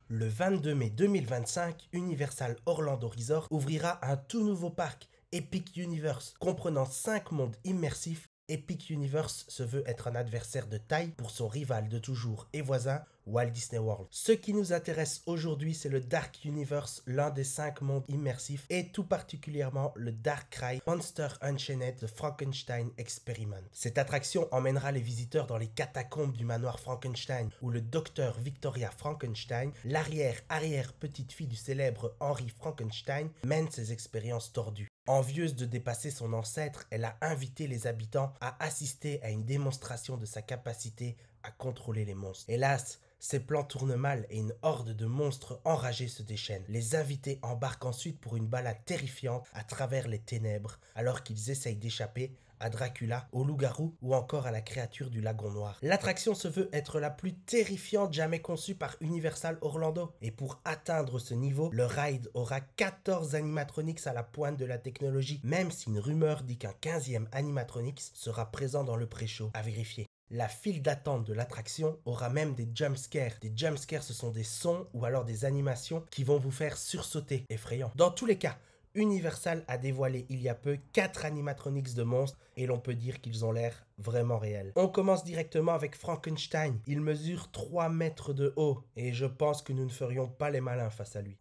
Le 22 mai 2025, Universal Orlando Resort ouvrira un tout nouveau parc, Epic Universe, comprenant 5 mondes immersifs. Epic Universe se veut être un adversaire de taille pour son rival de toujours et voisin, Walt Disney World. Ce qui nous intéresse aujourd'hui, c'est le Dark Universe, l'un des 5 mondes immersifs, et tout particulièrement le Dark Ride Monster Unchained The Frankenstein Experiment. Cette attraction emmènera les visiteurs dans les catacombes du manoir Frankenstein, où le docteur Victoria Frankenstein, l'arrière-petite-fille du célèbre Henry Frankenstein, mène ses expériences tordues. Envieuse de dépasser son ancêtre, elle a invité les habitants à assister à une démonstration de sa capacité à contrôler les monstres. Hélas, ses plans tournent mal et une horde de monstres enragés se déchaîne. Les invités embarquent ensuite pour une balade terrifiante à travers les ténèbres alors qu'ils essayent d'échapper à Dracula, au loup-garou ou encore à la créature du lagon noir. L'attraction se veut être la plus terrifiante jamais conçue par Universal Orlando. Et pour atteindre ce niveau, le ride aura 14 animatronics à la pointe de la technologie, même si une rumeur dit qu'un 15e animatronics sera présent dans le pré-show. À vérifier. La file d'attente de l'attraction aura même des jumpscares. Des jumpscares, ce sont des sons ou alors des animations qui vont vous faire sursauter. Effrayant. Dans tous les cas, Universal a dévoilé il y a peu 4 animatronics de monstres et l'on peut dire qu'ils ont l'air vraiment réels. On commence directement avec Frankenstein. Il mesure 3 mètres de haut et je pense que nous ne ferions pas les malins face à lui.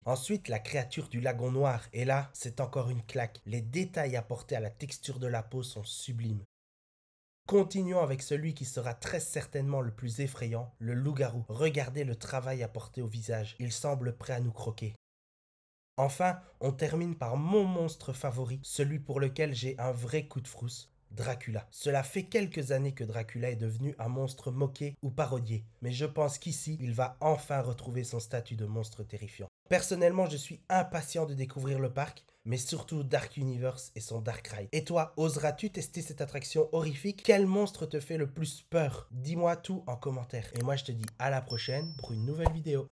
Ensuite, la créature du lagon noir. Et là, c'est encore une claque. Les détails apportés à la texture de la peau sont sublimes. Continuons avec celui qui sera très certainement le plus effrayant, le loup-garou. Regardez le travail apporté au visage. Il semble prêt à nous croquer. Enfin, on termine par mon monstre favori, celui pour lequel j'ai un vrai coup de frousse, Dracula. Cela fait quelques années que Dracula est devenu un monstre moqué ou parodié, mais je pense qu'ici, il va enfin retrouver son statut de monstre terrifiant. Personnellement, je suis impatient de découvrir le parc, mais surtout Dark Universe et son Dark Ride. Et toi, oseras-tu tester cette attraction horrifique? Quel monstre te fait le plus peur? Dis-moi tout en commentaire. Et moi, je te dis à la prochaine pour une nouvelle vidéo.